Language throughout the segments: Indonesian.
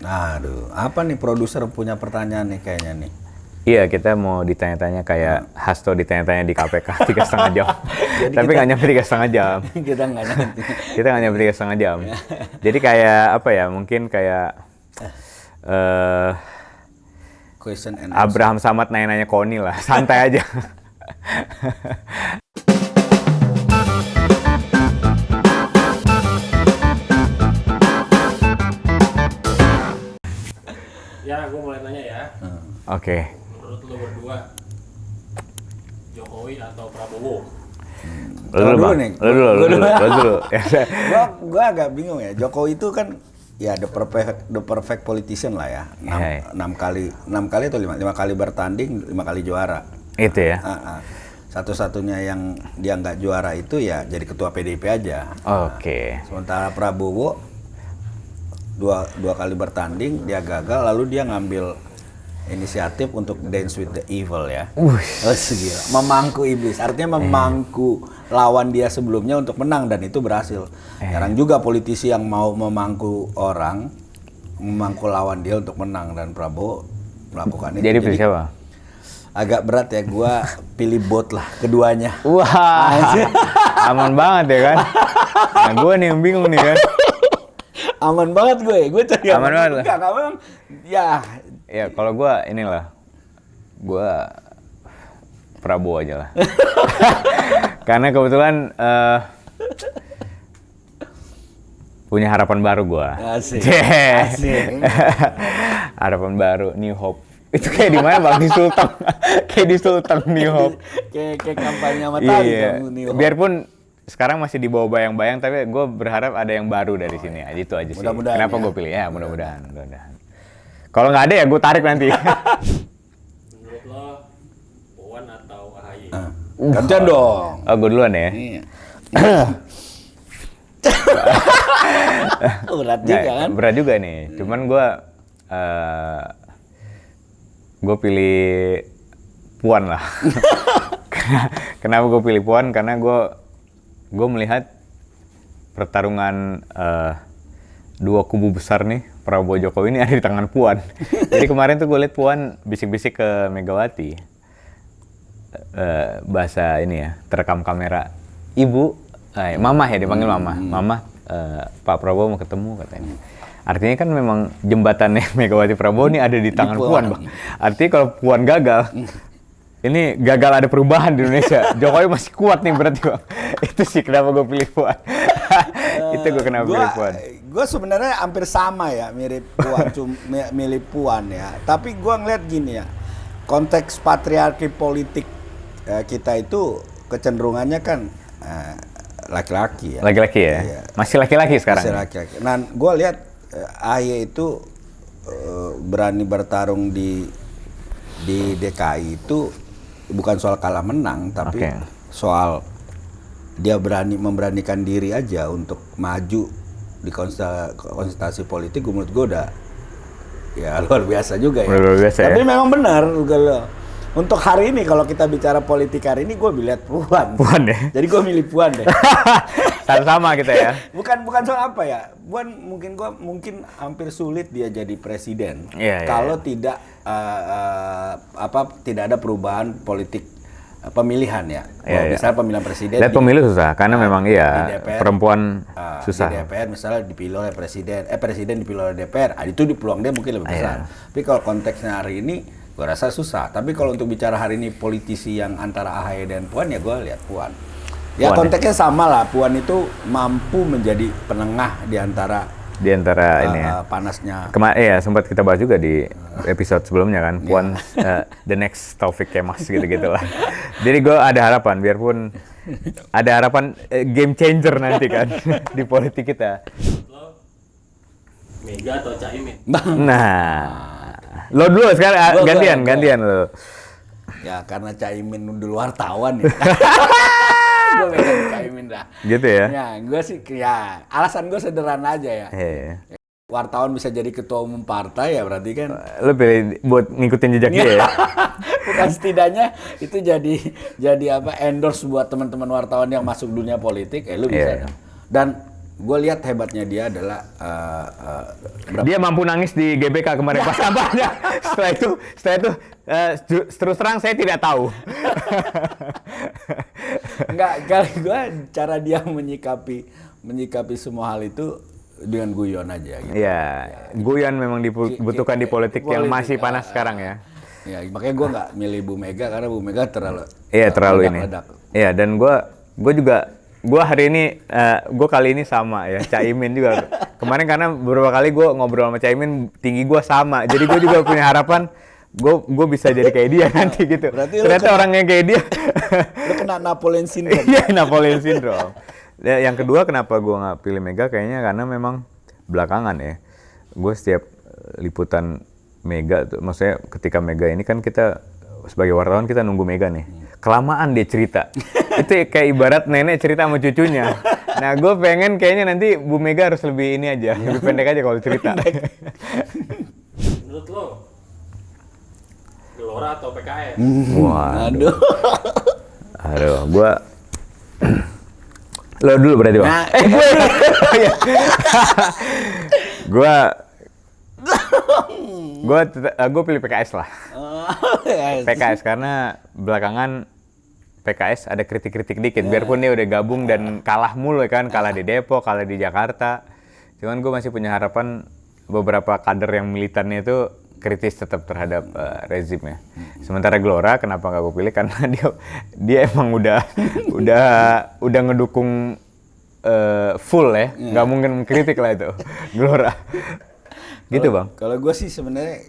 Aduh, apa nih produser punya pertanyaan nih kayaknya nih. Iya, kita mau ditanya-tanya kayak Hasto ditanya-tanya di KPK 3,5 jam. Tapi nggak nyampe 3,5 jam. Kita nggak nanti. Kita nggak nyampe 3,5 jam. Jadi kayak apa ya? Mungkin kayak Question and answer. Abraham Samad nanya-nanya Koni lah, santai aja. Ya, gue mulai nanya ya. Oke. Menurut lo berdua, Jokowi atau Prabowo? Lu dulu, Bang. nih. Lu dulu. Gua agak bingung ya. Jokowi itu kan ya the perfect politician lah ya. 6 kali atau 5 kali bertanding, 5 kali juara. Itu ya. Satu-satunya yang dia nggak juara itu ya jadi ketua PDIP aja. Oke. Sementara Prabowo dua kali bertanding dia gagal, lalu dia ngambil inisiatif untuk dance with the evil ya. Gila. Memangku iblis, artinya memangku lawan dia sebelumnya untuk menang, dan itu berhasil. Jarang juga politisi yang mau memangku lawan dia untuk menang, dan Prabowo melakukan itu. Jadi pilih siapa? Agak berat ya, gua pilih bot lah keduanya. Wah, aman banget ya kan? Nah, gue nih yang bingung nih kan. Aman banget gue cari aman banget lah. Enggak memang ya kalau gue gue Prabowo aja lah. Karena kebetulan punya harapan baru gue. Asik. Harapan baru, New Hope. Itu kayak di mana Bang? Di Sulteng. Kayak di Sulteng, New Hope. kayak kampanye sama tadi Iya. New Hope. Biarpun sekarang masih di bawah bayang-bayang, tapi gue berharap ada yang baru dari sini. Itu aja sih. Mudah-mudahan Kenapa ya. gue pilih? Ya mudah-mudahan. Kalau nggak ada ya gue tarik nanti. Menurut lo, Puan atau AHY? Gantian dong. Oh, gue duluan ya. Iya. Berat juga kan? Berat juga nih. Cuman gue pilih Puan lah. Kenapa gue pilih Puan? Karena gue melihat pertarungan dua kubu besar nih, Prabowo Jokowi ini ada di tangan Puan. Jadi kemarin tuh gue lihat Puan bisik-bisik ke Megawati. Bahasa ini ya, terekam kamera. Ibu, Mama ya, dipanggil Mama. Mama, Pak Prabowo mau ketemu katanya. Artinya kan memang jembatannya Megawati Prabowo ini ada di tangan Puan, Bang. Artinya kalau Puan gagal, ini gagal ada perubahan di Indonesia. Jokowi masih kuat nih berarti, Bang. Itu sih kenapa gue pilih Puan. Itu gue kenapa pilih Puan. Gue sebenarnya hampir sama ya, mirip Puan, milih Puan ya. Tapi gue ngeliat gini ya, konteks patriarki politik kita itu kecenderungannya kan laki-laki ya. Laki-laki ya? Iya. Masih laki-laki sekarang? Masih laki-laki. Nah, gue lihat AHY itu berani bertarung di DKI itu bukan soal kalah menang, tapi soal dia memberanikan diri aja untuk maju di konsentrasi politik. Menurut gue udah ya luar biasa juga ya. Luar biasa, tapi ya? memang benar kalau untuk hari ini, kalau kita bicara politik hari ini, gue lihat Puan. Puan ya? Jadi gue milih Puan deh. Sama kita ya? Bukan soal apa ya. Puan mungkin hampir sulit dia jadi presiden. Kalau tidak tidak ada perubahan politik pemilihan ya. Misalnya pemilihan presiden. Lihat pemilu susah karena memang DPR, perempuan susah. Di DPR misalnya dipilih oleh presiden dipilih oleh DPR. Itu di peluang dia mungkin lebih besar. Tapi kalau konteksnya hari ini, gue rasa susah. Tapi kalau untuk bicara hari ini politisi yang antara AHY dan Puan, ya gue lihat Puan. Ya Puan, konteksnya sama lah. Puan itu mampu menjadi penengah di antara ini ya. Panasnya. Sempat kita bahas juga di episode sebelumnya kan. Puan the next Taufik Kemas gitu-gitulah. Jadi gue ada harapan, biarpun ada harapan game changer nanti kan di politik kita. Lo, Mega atau Caimin? Nah. Lo dulu sekarang gantian lo. Ya karena Caimin dulu wartawan ya. Gue megang Caimin dah. Gitu ya? Ya gue sih ya alasan gue sederhana aja ya. Wartawan bisa jadi ketua umum partai ya berarti kan. Lo pilih buat ngikutin jejak dia ya? Bukan setidaknya itu jadi endorse buat teman-teman wartawan yang masuk dunia politik. Lo bisa. Dan gue lihat hebatnya dia adalah dia mampu nangis di GBK kemarin pas kampanye. Setelah itu terus terang saya tidak tahu. Enggak, kali gue cara dia menyikapi semua hal itu dengan guyon aja gitu. Iya, guyon memang dibutuhkan di politik yang masih panas sekarang ya. Ya, makanya gue nggak milih Bu Mega karena Bu Mega terlalu ini. Iya, dan gue hari ini gue kali ini sama ya, Caimin juga. Kemarin karena beberapa kali gue ngobrol sama Caimin, tinggi gue sama, jadi gue juga punya harapan gue bisa jadi kayak dia nanti gitu. Berarti ternyata orang yang kayak dia lu kena Napoleon syndrome. Iya, Napoleon syndrome. Yang kedua kenapa gue nggak pilih Mega kayaknya karena memang belakangan ya, gue setiap liputan Mega tuh, maksudnya ketika Mega ini kan kita sebagai wartawan kita nunggu Mega nih, kelamaan dia cerita. Itu kayak ibarat nenek cerita sama cucunya. Nah, gue pengen kayaknya nanti Bu Mega harus lebih ini aja, lebih pendek aja kalau cerita. Menurut lo, Gelora atau PKS? Waduh. Aduh, gue lo dulu berarti Bang. Nah, gue pilih PKS lah. PKS karena belakangan PKS ada kritik-kritik dikit, biarpun dia udah gabung dan kalah mulu kan, kalah di Depok, kalah di Jakarta. Cuman gue masih punya harapan beberapa kader yang militannya itu kritis tetap terhadap rezim ya. Sementara Gelora kenapa nggak gue pilih karena dia emang udah ngedukung full ya, nggak mungkin mengkritik lah itu Gelora. Gitu Bang. Kalau gue sih sebenarnya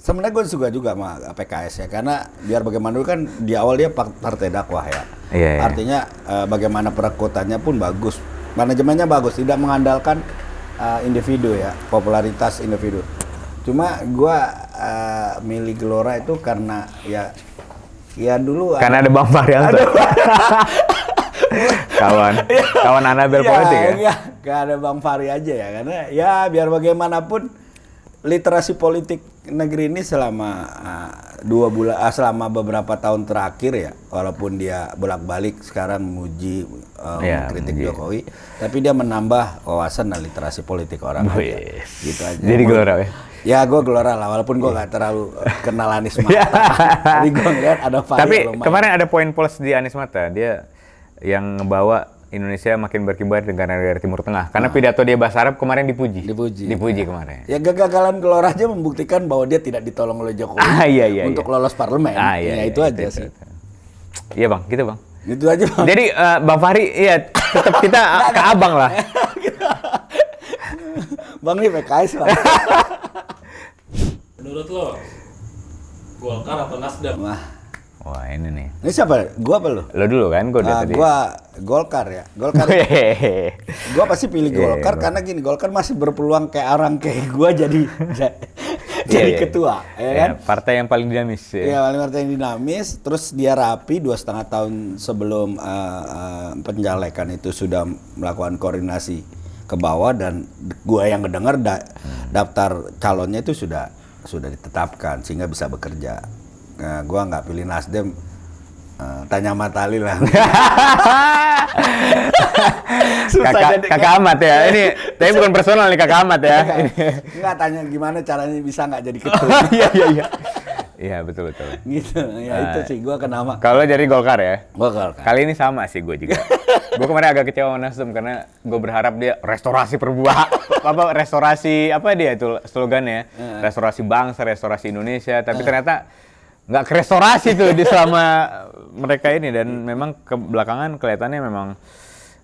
gue suka juga sama PKS ya, karena biar bagaimanapun kan di awal dia partai dakwah ya. Iya. Artinya bagaimana perakutannya pun bagus, manajemennya bagus, tidak mengandalkan individu ya, popularitas individu. Cuma gue milih Gelora itu karena ya dulu karena ada Bang Fahri. kawan Anabel politik ya. Gak ada Bang Fahri aja ya, karena ya biar bagaimanapun literasi politik negeri ini selama selama beberapa tahun terakhir ya, walaupun dia bolak-balik sekarang memuji kritik Jokowi, tapi dia menambah wawasan dan literasi politik orang aja. Gitu aja. Jadi Gelora ya. Ya gue Gelora lah, walaupun gue gak terlalu kenal Anies Mata. Tapi gue ngeliat ada Fahri. Tapi kemarin ada poin plus di Anies Mata, dia yang ngebawa Indonesia makin berkibar dengan negara Timur Tengah. Karena pidato dia bahasa Arab kemarin dipuji kemarin. Ya kegagalan Gelora aja membuktikan bahwa dia tidak ditolong oleh Jokowi untuk lolos parlemen. Itu aja sih. Iya Bang, gitu Bang. Gitu aja Bang. Jadi Bang Fahri, iya tetap kita ke abang lah. Bang ini PKS Bang. Menurut lo, Golkar atau Nasdem? Wah ini nih. Ini siapa? Gua apa lo? Lo dulu kan, gua udah tadi. Gua Golkar ya. Golkar. Gua pasti pilih Golkar karena gini, Golkar masih berpeluang kayak orang kayak gua jadi ketua, ya kan? Partai yang paling dinamis. Iya, partai yang dinamis. Terus dia rapi 2,5 tahun sebelum pencalekan itu sudah melakukan koordinasi ke bawah, dan gua yang ngedengar daftar calonnya itu sudah ditetapkan sehingga bisa bekerja. Nah, gua nggak pilih Nasdem, tanya Matali lah. Kakak Ahmad ya, ini tapi bukan personal nih Kakak Ahmad ya. Nggak, tanya gimana caranya bisa nggak jadi ketua. Iya betul. Gitu, ya itu sih gua kenapa. Kalau jadi Golkar ya? Golkar. Kali ini sama sih gue juga. Gue kemarin agak kecewa sama Nasdem karena gue berharap dia restorasi restorasi apa dia itu slogannya? Restorasi bangsa, restorasi Indonesia. Tapi ternyata nggak kerestorasi tuh di selama mereka ini, dan memang belakangan kelihatannya memang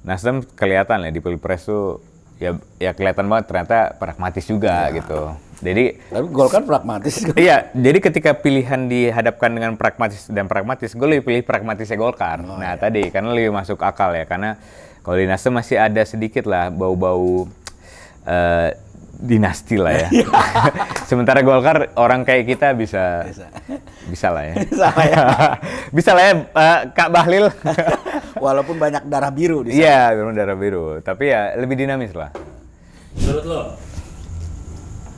Nasdem kelihatan ya di Pilpres tuh ya kelihatan banget ternyata pragmatis juga gitu. Jadi tapi Golkar pragmatis. Iya, jadi ketika pilihan dihadapkan dengan pragmatis, gue lebih pilih pragmatisnya Golkar. Tadi karena lebih masuk akal ya, karena kalau di Nasdem masih ada sedikit lah bau-bau dinasti lah ya. Sementara Golkar orang kayak kita bisa lah ya. Bisa lah ya, Kak Bahlil. Walaupun banyak darah biru di sana. Iya, darah biru, tapi ya lebih dinamis lah. Menurut lo,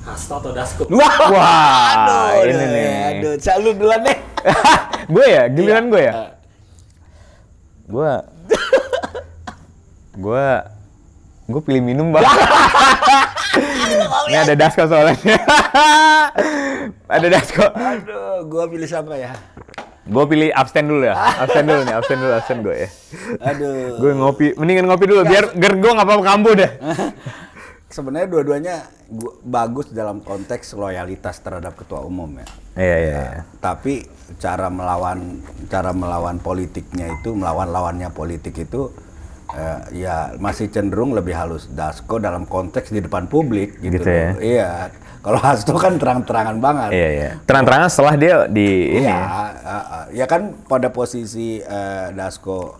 Hasto atau Dasko? Wah, ini nih. Aduh, lu duluan deh. Gue ya, giliran gue ya. Gue Gue pilih minum, Bang. Ini ada Dasko soalnya. Ada Dasko. Aduh, gua pilih siapa ya? Gue pilih abstain dulu ya. Abstain gue ya. Aduh. Gue mendingan ngopi dulu biar gue nggak apa-apa kambuh deh. Sebenarnya dua-duanya bagus dalam konteks loyalitas terhadap ketua umum ya. Iya. Tapi cara melawan politiknya itu, melawan lawannya politik itu ya masih cenderung lebih halus Dasko dalam konteks di depan publik gitu ya. Iya. Kalau Hasto kan terang-terangan banget. Iya. Terang-terangan setelah dia di ini. Ya kan pada posisi Dasko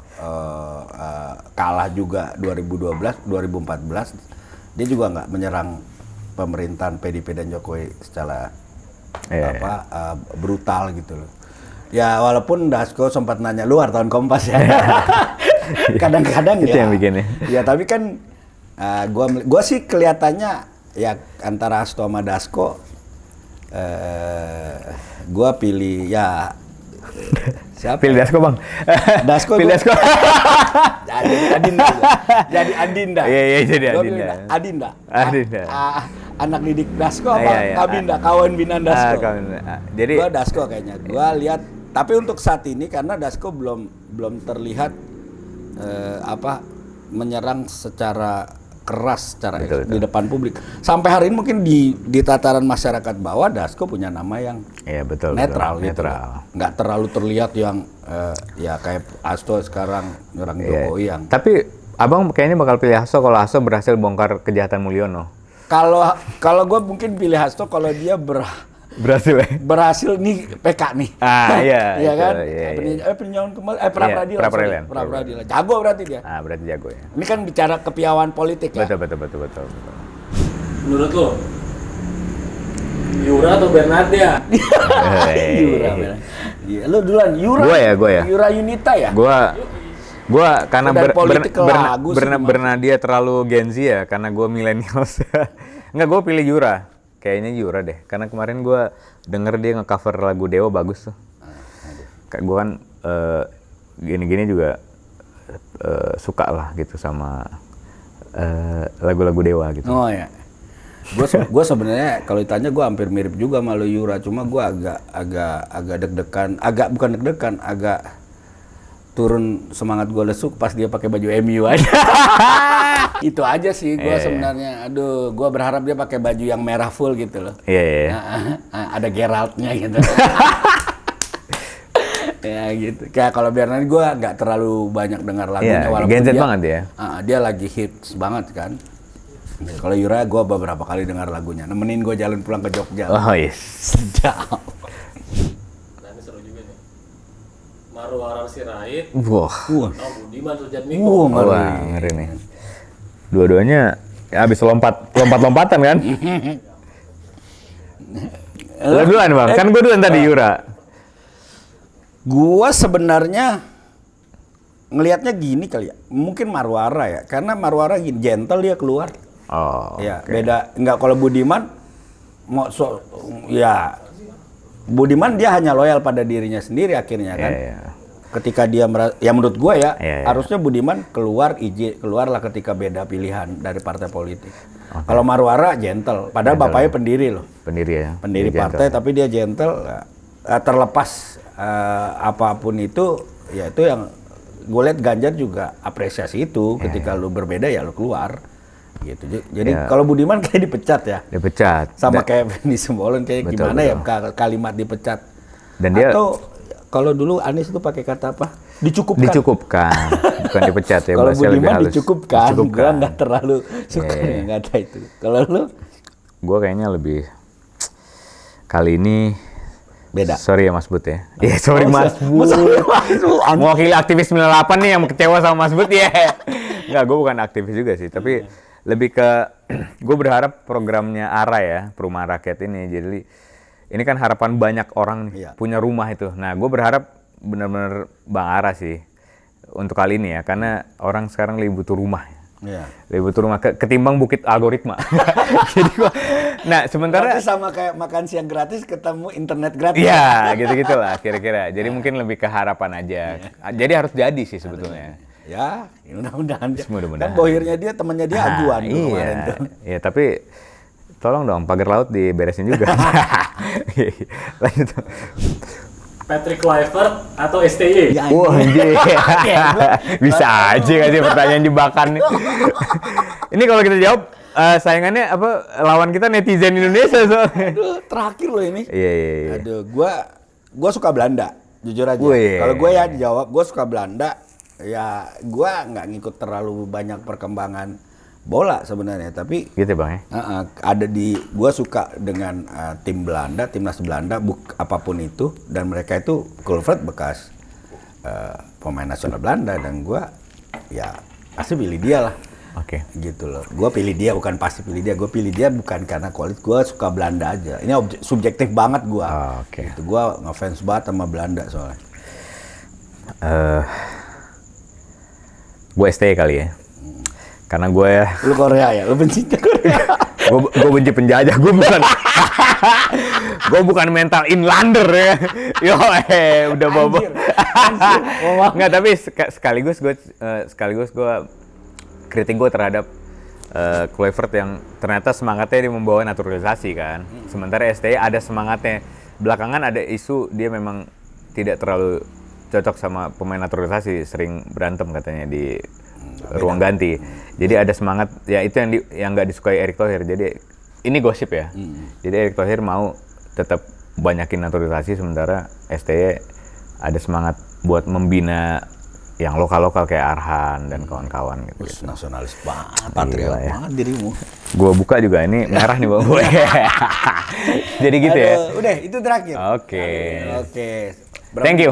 kalah juga 2012, 2014 dia juga nggak menyerang pemerintahan PDIP dan Jokowi secara brutal gitu loh. Ya walaupun Dasko sempat nanya lu wartawan Kompas ya. Kadang-kadang itu ya. yang bikinnya. Ya tapi kan gua sih kelihatannya ya antara Hasto sama Dasko gua pilih ya siapa? Pilih Dasko, Bang. Dasko. Pilih Dasko. Jadi Adinda. Jadi Adinda. Iya, jadi Gua Adinda. pilih Adinda. Adinda. Anak didik Dasko apa? Iya. Kabinda, kawan binaan Dasko. Jadi Gua Dasko kayaknya. Gua lihat tapi untuk saat ini karena Dasko belum terlihat menyerang secara keras Betul. di depan publik. Sampai hari ini mungkin di tataran masyarakat bawah Dasko punya nama yang netral gitu. Nggak terlalu terlihat yang ya kayak Hasto sekarang nyerang Jokowi yang. Tapi Abang kayaknya bakal pilih Hasto kalau Hasto berhasil bongkar kejahatan Mulyono. Kalau gue mungkin pilih Hasto kalau dia berhasil nih PK nih. Iya. Iya kan? Iya. Peninjauan kembali pra-peradilan. Jago berarti dia. Berarti jago ya. Ini kan bicara kepiawaian politik ya. Betul. Menurut lo, Yura atau Bernardia? Yura. Iya, lu duluan Yura. Gua ya. Yura Yunita ya? Gua karena Dari Bernardia terlalu Gen Z ya, karena gua millennials. Enggak, gua pilih Yura. Kayaknya Yura deh, karena kemarin gue denger dia nge-cover lagu Dewa bagus tuh. Kayak gue kan gini-gini juga suka lah gitu sama lagu-lagu Dewa gitu. Oh ya, gue sebenarnya kalau ditanya gue hampir mirip juga sama lo Yura, cuma gue agak deg-degan, agak turun semangat gue lesuk pas dia pakai baju MU aja. Itu aja sih gue sebenarnya. Aduh, gue berharap dia pakai baju yang merah full gitu loh. Iya. Ada Geralt-nya gitu. Ya gitu. Kayak kalau Bernard gue nggak terlalu banyak dengar lagunya. Iya, walaupun Gen Z dia, banget ya. Dia lagi hits banget kan. Kalau Yura gue beberapa kali dengar lagunya. Nemenin gue jalan pulang ke Jogja. Oh yes. Sedap. Nah ini seru juga nih. Marwar Sirait. Wah. Budiman Sujatmiko. Wah, ngeri nih. Dua-duanya ya habis lompat-lompatan kan? Lo duluan, Bang. Kan gue duluan tadi Yura. Gua sebenarnya ngelihatnya gini kali ya. Mungkin Marwara ya. Karena Marwara gini, gentle dia keluar. Oh. Ya, beda. Enggak kalau Budiman Budiman dia hanya loyal pada dirinya sendiri akhirnya kan. Iya. Ketika dia ya menurut gua ya, Iya. harusnya Budiman keluarlah ketika beda pilihan dari partai politik. Kalau Marwara gentle, padahal bapaknya pendiri loh. Pendiri partai gentle. tapi dia gentle. Terlepas apapun itu, ya itu yang gue lihat Ganjar juga apresiasi itu. Ketika lu berbeda ya lu keluar. Gitu. Jadi kalau Budiman kayak dipecat ya. Sama kayak Fendi Simbolon kayak betul. Ya kalimat dipecat. Dan dia atau kalau dulu Anies itu pakai kata apa? Dicukupkan. Bukan dipecat ya. Kalau Budiman dicukupkan. Gue nggak terlalu suka dengan kata itu. Kalau lu? Gue kayaknya lebih kali ini beda. Sorry ya Mas Bud ya. Iya, sorry Mas Bud. Mewakili aktivis 98 nih yang kecewa sama Mas Bud ya. Enggak, gue bukan aktivis juga sih, tapi lebih ke gue berharap programnya ARA ya, Perumahan Rakyat ini. Jadi ini kan harapan banyak orang nih, punya rumah itu. Nah, gue berharap benar-benar Bang ARA sih untuk kali ini ya, karena orang sekarang lebih butuh rumah. Lebih butuh rumah ketimbang bukit algoritma. Jadi nah sementara berarti sama kayak makan siang gratis ketemu internet gratis. Iya, gitu-gitu lah kira-kira. Jadi mungkin lebih ke harapan aja. Jadi harus jadi sih sebetulnya. Ya, mudah-mudahan. Mudah-mudahan. Kan bohirnya dia, temannya dia Aguan tuh kemarin tuh. Iya, tapi tolong dong pagar laut diberesin juga. Lanjut. Patrick Kluivert atau STY? Ya, Wah, anjir. Bisa aja nggak sih pertanyaan jebakan nih. Ini kalau kita jawab saingannya apa lawan kita netizen Indonesia soalnya. Aduh, terakhir loh ini. Iya. Aduh, gua suka Belanda, jujur aja. Wih. Kalau gue ya dijawab, gue suka Belanda. Ya, gua nggak ngikut terlalu banyak perkembangan bola sebenarnya, tapi Gitu Bang ya. ada gua suka dengan tim Belanda, timnas Belanda, apapun itu, dan mereka itu Kluivert bekas pemain nasional Belanda, dan gua ya pasti pilih dia lah. Oke. Gitu loh. Gua pilih dia, bukan pasti pilih dia. Gua pilih dia bukan karena kualitas, gua suka Belanda aja. Ini subjektif banget gua. Oke. Gitu. Gua ngefans banget sama Belanda soalnya. Gue ST kali ya. Karena gue Lu Korea ya? Lu benci Korea? gue benci penjajah. Gue bukan mental inlander ya. Yo, udah bobo. Nggak, tapi sekaligus gue kritik gue terhadap Kluivert yang ternyata semangatnya dia membawa naturalisasi kan. Sementara STY ada semangatnya. Belakangan ada isu dia memang tidak terlalu cocok sama pemain naturalisasi, sering berantem katanya di ruang ganti. Jadi ada semangat, ya itu yang nggak disukai Erick Thohir. Jadi ini gosip ya. Jadi Erick Thohir mau tetap banyakin naturalisasi, sementara STY ada semangat buat membina yang lokal-lokal kayak Arhan dan kawan-kawan gitu. Nasionalis banget, patriot banget dirimu. Gua buka juga ini merah nih Bang. Jadi gitu ya. Udah, itu terakhir. Oke. Oke. Thank you.